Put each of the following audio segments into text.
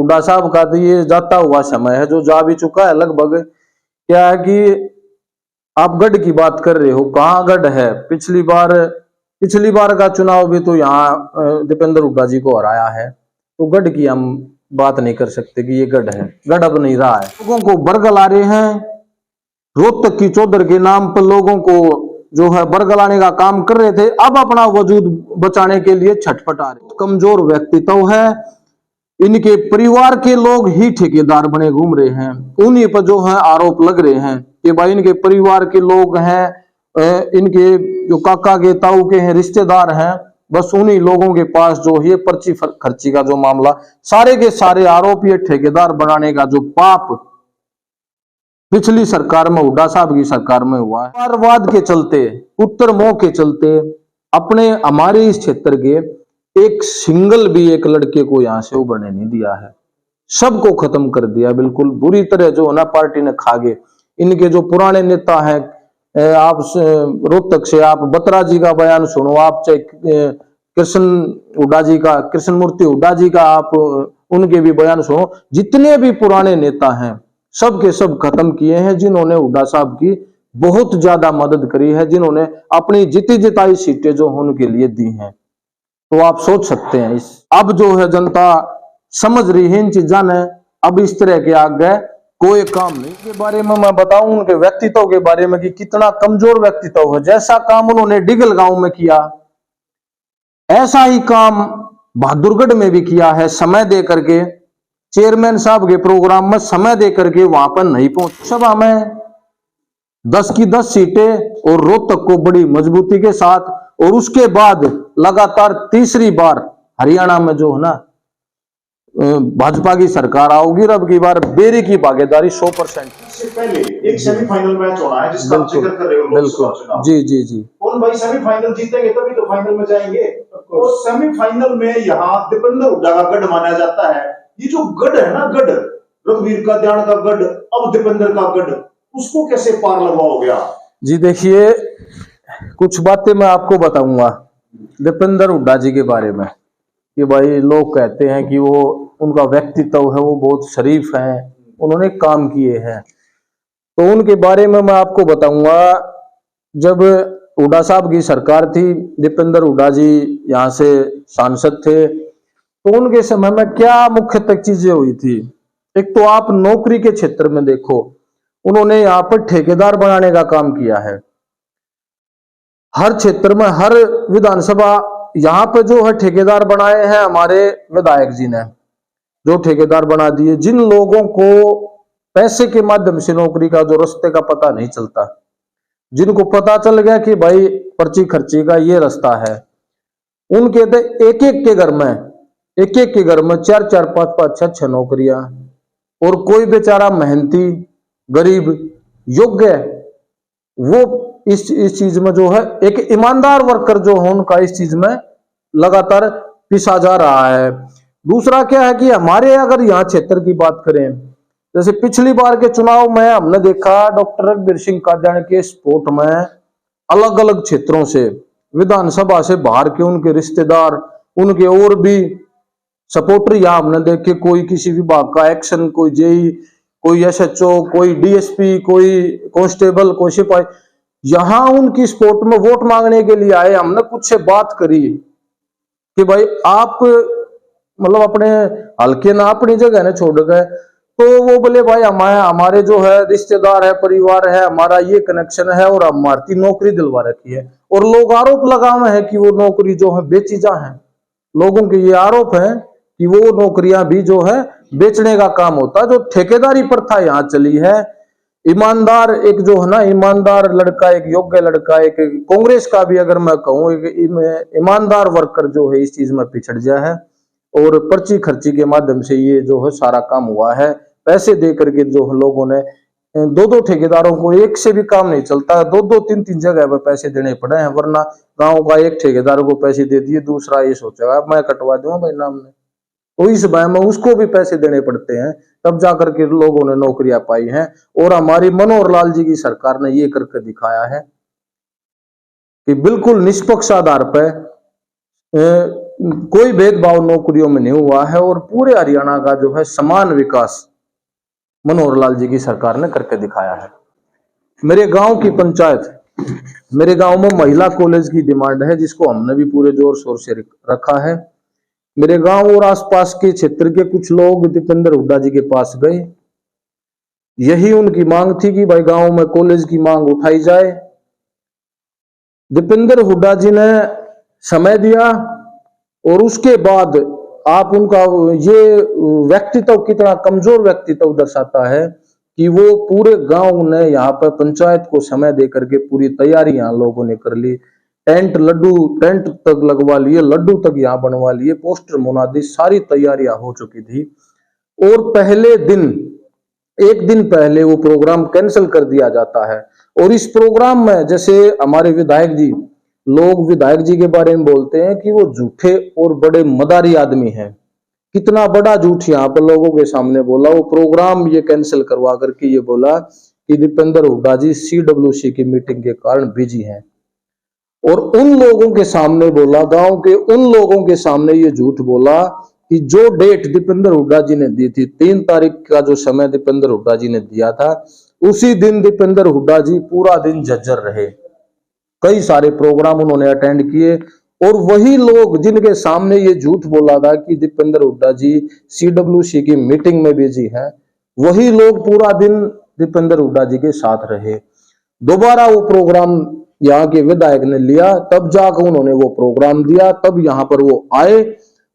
हुड्डा साहब का तो ये जाता हुआ समय है, जो जा भी चुका है लगभग। क्या है कि आप गढ़ की बात कर रहे हो, कहाँ गढ़ है? पिछली बार का चुनाव भी तो यहाँ दीपेंद्र हुड्डा जी को हराया है, तो गढ़ की हम बात नहीं कर सकते कि ये गढ़ है। गढ़ अब नहीं रहा है। लोगों को बरगला रहे हैं, रोहतक की चौधर के नाम पर लोगों को जो है बरगलाने का काम कर रहे थे, अब अपना वजूद बचाने के लिए छटपटा रहे। कमजोर व्यक्तित्व है, इनके परिवार के लोग ही ठेकेदार बने घूम रहे हैं। उन्हीं पर जो है आरोप लग रहे हैं कि भाई इनके परिवार के लोग हैं, इनके जो काका के ताऊ के हैं, रिश्तेदार हैं, बस उन्हीं लोगों के पास जो ये पर्ची खर्ची का जो मामला, सारे के सारे आरोप ये ठेकेदार बनाने का जो पाप पिछली सरकार में, हुड्डा साहब की सरकार में हुआ है। परिवारवाद के चलते, उत्तर मोह के चलते, अपने हमारे इस क्षेत्र के एक सिंगल भी एक लड़के को यहां से उभरने नहीं दिया है। सबको खत्म कर दिया बिल्कुल बुरी तरह, जो ना पार्टी ने खा गए। इनके जो पुराने नेता हैं, आप रोहतक से आप बत्रा जी का बयान सुनो, आप चाहे कृष्ण मूर्ति हुड्डा जी का आप उनके भी बयान सुनो, जितने भी पुराने नेता हैं सब के सब खत्म किए हैं, जिन्होंने हुड्डा साहब की बहुत ज्यादा मदद करी है, जिन्होंने अपनी जिती जिताई सीटें जो उनके लिए दी हैं। तो आप सोच सकते हैं इस अब जो है जनता समझ रही है इन चीजों ने, अब इस तरह के आगे कोई काम नहीं। के बारे में मैं बताऊं उनके व्यक्तित्व के बारे में कि कितना कमजोर व्यक्तित्व है। जैसा काम उन्होंने डिगल गांव में किया, ऐसा ही काम बहादुरगढ़ में भी किया है। समय दे करके चेयरमैन साहब के प्रोग्राम में समय दे करके वहां पर नहीं पहुंच, सभा में 10 की 10 सीटें और रोहतक को बड़ी मजबूती के साथ, और उसके बाद लगातार तीसरी बार हरियाणा में जो है ना भाजपा की सरकार आओगी। अब की बार बेरी की भागीदारी 100%। इससे पहले एक सेमीफाइनल मैच होना है जिसका आप जिक्र कर रहे हो, बिल्कुल जी जी जी। और भाई सेमीफाइनल जीतेंगे तभी तो फाइनल में जाएंगे। और सेमीफाइनल में यहाँ दीपेंद्र हुड्डा का गढ़ माना जाता है। ये जो गढ़ है ना, गढ़ रघुवीर का ध्यान का गढ़, अब दीपेंद्र का गढ़, उसको कैसे पार लगवाओगे आप? जी देखिए, कुछ बातें मैं आपको बताऊंगा दीपेंद्र हुड्डा जी के बारे में कि भाई लोग कहते हैं कि वो उनका व्यक्तित्व है वो बहुत शरीफ है, उन्होंने काम किए हैं, तो उनके बारे में मैं आपको बताऊंगा। जब हुड्डा साहब की सरकार थी, दीपेंद्र हुड्डा जी यहाँ से सांसद थे, तो उनके समय में क्या मुख्यतः चीजें हुई थी। एक तो आप नौकरी के क्षेत्र में देखो, उन्होंने यहाँ पर ठेकेदार बनाने का काम किया है। हर क्षेत्र में, हर विधानसभा यहाँ पे जो है ठेकेदार बनाए हैं हमारे विधायक जी ने, जो ठेकेदार बना दिए। जिन लोगों को पैसे के माध्यम से नौकरी का जो रास्ते का पता नहीं चलता, जिनको पता चल गया कि भाई पर्ची खर्ची का ये रास्ता है, उनके तो एक एक के घर में 4-4, 5-5, 6-6 नौकरियां, और कोई बेचारा मेहनती गरीब योग्य वो इस चीज में जो है एक ईमानदार वर्कर जो है उनका इस चीज में लगातार पिसा जा रहा है। दूसरा क्या है कि हमारे अगर यहाँ क्षेत्र की बात करें, जैसे पिछली बार के चुनाव में हमने देखा डॉक्टर रघुवीर सिंह कादियानी के सपोर्ट में अलग अलग क्षेत्रों से, विधानसभा से बाहर के उनके रिश्तेदार, उनके और भी सपोर्टर यहाँ हमने देखे, कोई किसी विभाग का एक्शन, कोई जेई, कोई एसएचओ, कोई डीएसपी, कोई कांस्टेबल, कोई सिपाही, यहां उनकी सपोर्ट में वोट मांगने के लिए आए। हमने कुछ से बात करी कि भाई आप मतलब अपने हल्के ना अपनी जगह ने छोड़ गए, तो वो बोले भाई हमारे जो है रिश्तेदार है, परिवार है, हमारा ये कनेक्शन है और हमारी नौकरी दिलवा रखी है। और लोग आरोप लगा हुए हैं कि वो नौकरी जो है बेची जा है। लोगों के ये आरोप है कि वो नौकरियां भी जो है बेचने का काम होता है। जो ठेकेदारी प्रथा यहाँ चली है, ईमानदार एक जो है ना ईमानदार लड़का, एक योग्य लड़का, एक कांग्रेस का भी अगर मैं कहूँ एक ईमानदार वर्कर जो है इस चीज में पिछड़ गया है, और पर्ची खर्ची के माध्यम से ये जो है सारा काम हुआ है। पैसे दे करके जो है लोगों ने 2-2 ठेकेदारों को, एक से भी काम नहीं चलता, 2-2, 3-3 जगह पर पैसे देने पड़े हैं। वरना गाँव का एक ठेकेदार को पैसे दे दिए, दूसरा ये सोचेगा मैं कटवा दूंगा भाई नाम ने, तो इस भय में उसको भी पैसे देने पड़ते हैं, तब जाकर के लोगों ने नौकरियां पाई हैं। और हमारी मनोहर लाल जी की सरकार ने ये करके दिखाया है कि बिल्कुल निष्पक्ष आधार पर कोई भेदभाव नौकरियों में नहीं हुआ है और पूरे हरियाणा का जो है समान विकास मनोहर लाल जी की सरकार ने करके दिखाया है। मेरे गांव की पंचायत, मेरे गांव में महिला कॉलेज की डिमांड है जिसको हमने भी पूरे जोर शोर से रखा है। मेरे गांव और आसपास के क्षेत्र के कुछ लोग दीपेंद्र हुड्डा जी के पास गए, यही उनकी मांग थी कि भाई गांव में कॉलेज की मांग उठाई जाए। दीपेंद्र हुड्डा जी ने समय दिया और उसके बाद आप उनका ये व्यक्तित्व कितना कमजोर व्यक्तित्व दर्शाता है कि वो पूरे गांव ने यहाँ पर पंचायत को समय दे करके पूरी तैयारी यहाँ लोगों ने कर ली। टेंट तक लगवा लिए, लड्डू तक यहाँ बनवा लिए, पोस्टर मुनादी सारी तैयारियां हो चुकी थी। और पहले दिन, एक दिन पहले वो प्रोग्राम कैंसिल कर दिया जाता है। और इस प्रोग्राम में जैसे हमारे विधायक जी, लोग विधायक जी के बारे में बोलते हैं कि वो झूठे और बड़े मदारी आदमी हैं। कितना बड़ा झूठ यहाँ पर लोगों के सामने बोला। वो प्रोग्राम ये कैंसिल करवा करके ये बोला कि दीपेंद्र हुड्डा जी CWC की मीटिंग के कारण बिजी हैं। और उन लोगों के सामने बोला, गांव के उन लोगों के सामने ये झूठ बोला कि जो डेट दीपेंद्र हुड्डा जी ने दी थी, 3 तारीख का जो समय दीपेंद्र हुड्डा जी ने दिया था, उसी दिन दीपेंद्र हुड्डा जी पूरा दिन झज्जर रहे। कई सारे प्रोग्राम उन्होंने अटेंड किए और वही लोग जिनके सामने ये झूठ बोला था कि दीपेंद्र हुड्डा जी CWC की मीटिंग में बिजी हैं, वही लोग पूरा दिन दीपेंद्र हुड्डा जी के साथ रहे। दोबारा वो प्रोग्राम यहाँ के विधायक ने लिया, तब जाकर उन्होंने वो प्रोग्राम दिया, तब यहाँ पर वो आए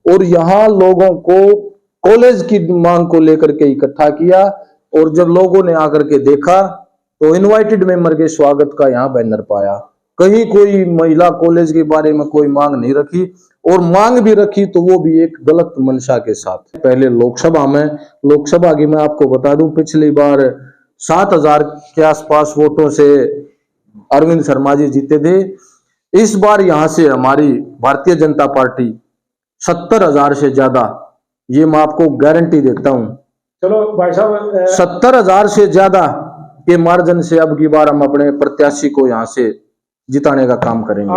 और यहाँ लोगों को कॉलेज की मांग को लेकर के इकट्ठा किया। और जब लोगों ने आकर के देखा तो इनवाइटेड मेंबर के स्वागत का यहाँ बैनर पाया। कहीं कोई महिला कॉलेज के बारे में कोई मांग नहीं रखी, और मांग भी रखी तो वो भी एक गलत मंशा के साथ। पहले लोकसभा की मैं आपको बता दूं, पिछली बार 7,000 के आसपास वोटों से अरविंद शर्मा जी जीते थे। इस बार यहां से हमारी भारतीय जनता पार्टी 70,000 से ज्यादा, ये मैं आपको गारंटी देता हूं। चलो भाई साहब, 70,000 से ज्यादा के मार्जिन से अब की बार हम अपने प्रत्याशी को यहां से जिताने का काम करेंगे।